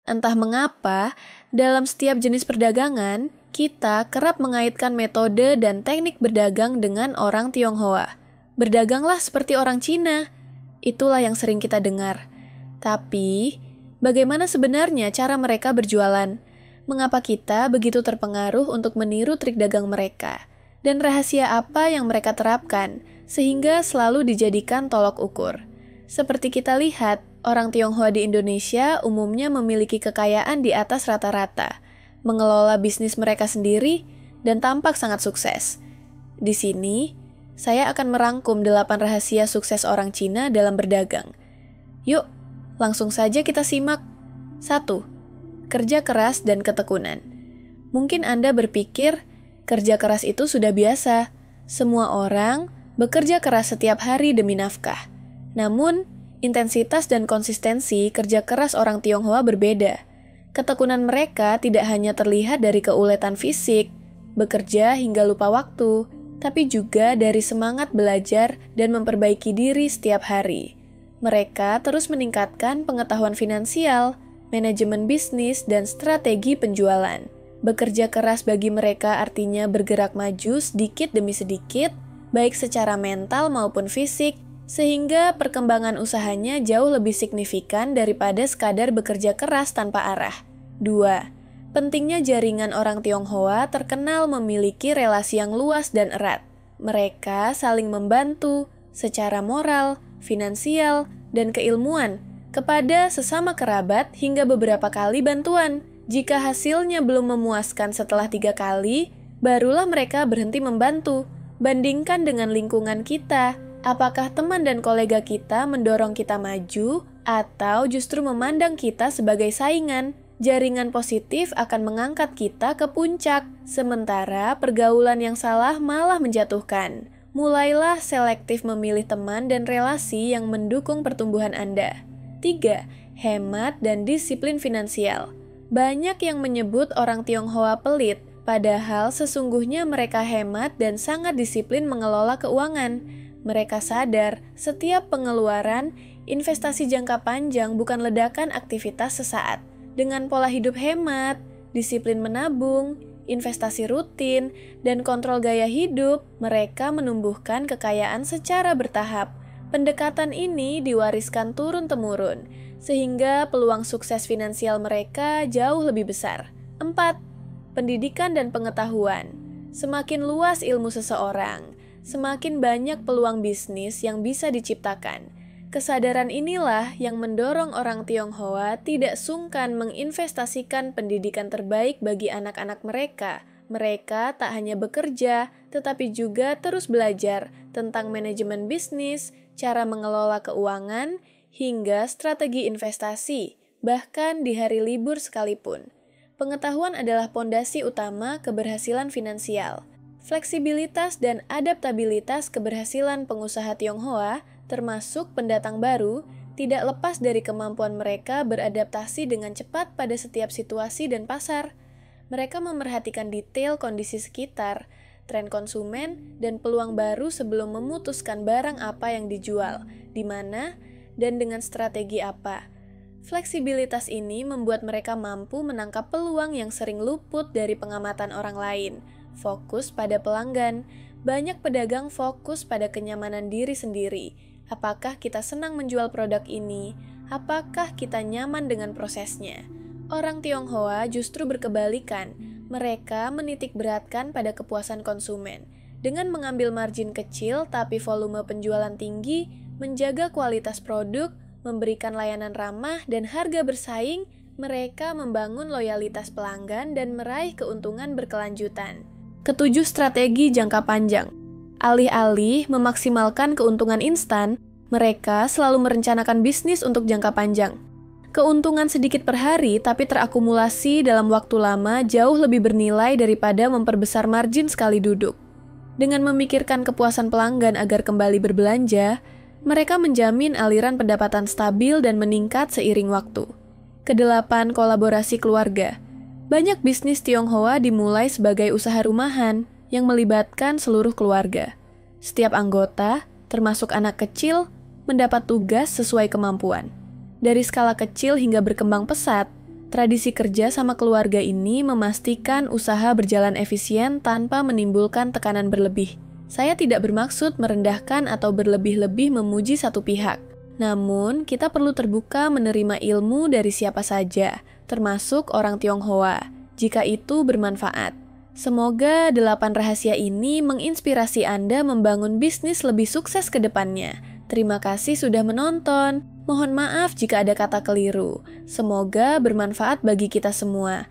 Entah mengapa, dalam setiap jenis perdagangan, kita kerap mengaitkan metode dan teknik berdagang dengan orang Tionghoa. Berdaganglah seperti orang Cina. Itulah yang sering kita dengar. Tapi, bagaimana sebenarnya cara mereka berjualan? Mengapa kita begitu terpengaruh untuk meniru trik dagang mereka? Dan rahasia apa yang mereka terapkan, sehingga selalu dijadikan tolok ukur? Seperti kita lihat, orang Tionghoa di Indonesia umumnya memiliki kekayaan di atas rata-rata, mengelola bisnis mereka sendiri, dan tampak sangat sukses. Di sini, saya akan merangkum 8 rahasia sukses orang Cina dalam berdagang. Yuk, langsung saja kita simak. 1. Kerja keras dan ketekunan. Mungkin Anda berpikir, kerja keras itu sudah biasa. Semua orang bekerja keras setiap hari demi nafkah. Namun, intensitas dan konsistensi kerja keras orang Tionghoa berbeda. Ketekunan mereka tidak hanya terlihat dari keuletan fisik, bekerja hingga lupa waktu, tapi juga dari semangat belajar dan memperbaiki diri setiap hari. Mereka terus meningkatkan pengetahuan finansial, manajemen bisnis, dan strategi penjualan. Bekerja keras bagi mereka artinya bergerak maju sedikit demi sedikit, baik secara mental maupun fisik, sehingga perkembangan usahanya jauh lebih signifikan daripada sekadar bekerja keras tanpa arah. 2. Pentingnya jaringan orang Tionghoa terkenal memiliki relasi yang luas dan erat. Mereka saling membantu secara moral, finansial, dan keilmuan kepada sesama kerabat hingga beberapa kali bantuan. Jika hasilnya belum memuaskan setelah 3 kali, barulah mereka berhenti membantu. Bandingkan dengan lingkungan kita. Apakah teman dan kolega kita mendorong kita maju atau justru memandang kita sebagai saingan? Jaringan positif akan mengangkat kita ke puncak, sementara pergaulan yang salah malah menjatuhkan. Mulailah selektif memilih teman dan relasi yang mendukung pertumbuhan Anda. 3. Hemat dan disiplin finansial. Banyak yang menyebut orang Tionghoa pelit, padahal sesungguhnya mereka hemat dan sangat disiplin mengelola keuangan. Mereka sadar setiap pengeluaran, investasi jangka panjang bukan ledakan aktivitas sesaat. Dengan pola hidup hemat, disiplin menabung, investasi rutin, dan kontrol gaya hidup, mereka menumbuhkan kekayaan secara bertahap. Pendekatan ini diwariskan turun-temurun, sehingga peluang sukses finansial mereka jauh lebih besar. 4. Pendidikan dan pengetahuan. Semakin luas ilmu seseorang, semakin banyak peluang bisnis yang bisa diciptakan. Kesadaran inilah yang mendorong orang Tionghoa tidak sungkan menginvestasikan pendidikan terbaik bagi anak-anak mereka. Mereka tak hanya bekerja, tetapi juga terus belajar tentang manajemen bisnis, cara mengelola keuangan, hingga strategi investasi, bahkan di hari libur sekalipun. Pengetahuan adalah pondasi utama keberhasilan finansial. Fleksibilitas dan adaptabilitas keberhasilan pengusaha Tionghoa, termasuk pendatang baru, tidak lepas dari kemampuan mereka beradaptasi dengan cepat pada setiap situasi dan pasar. Mereka memerhatikan detail kondisi sekitar, tren konsumen, dan peluang baru sebelum memutuskan barang apa yang dijual, di mana, dan dengan strategi apa. Fleksibilitas ini membuat mereka mampu menangkap peluang yang sering luput dari pengamatan orang lain. Fokus pada pelanggan. Banyak pedagang fokus pada kenyamanan diri sendiri. Apakah kita senang menjual produk ini? Apakah kita nyaman dengan prosesnya? Orang Tionghoa justru berkebalikan. Mereka menitik beratkan pada kepuasan konsumen. Dengan mengambil margin kecil tapi volume penjualan tinggi, menjaga kualitas produk, memberikan layanan ramah dan harga bersaing, mereka membangun loyalitas pelanggan dan meraih keuntungan berkelanjutan. 7. Strategi jangka panjang. Alih-alih memaksimalkan keuntungan instan, mereka selalu merencanakan bisnis untuk jangka panjang. Keuntungan sedikit per hari tapi terakumulasi dalam waktu lama jauh lebih bernilai daripada memperbesar margin sekali duduk. Dengan memikirkan kepuasan pelanggan agar kembali berbelanja, mereka menjamin aliran pendapatan stabil dan meningkat seiring waktu. 8. Kolaborasi keluarga. Banyak bisnis Tionghoa dimulai sebagai usaha rumahan yang melibatkan seluruh keluarga. Setiap anggota, termasuk anak kecil, mendapat tugas sesuai kemampuan. Dari skala kecil hingga berkembang pesat, Tradisi kerja sama keluarga ini memastikan usaha berjalan efisien tanpa menimbulkan tekanan berlebih. Saya tidak bermaksud merendahkan atau berlebih-lebih memuji satu pihak. Namun, kita perlu terbuka menerima ilmu dari siapa saja, termasuk orang Tionghoa, jika itu bermanfaat. Semoga 8 rahasia ini menginspirasi Anda membangun bisnis lebih sukses ke depannya. Terima kasih sudah menonton. Mohon maaf jika ada kata keliru. Semoga bermanfaat bagi kita semua.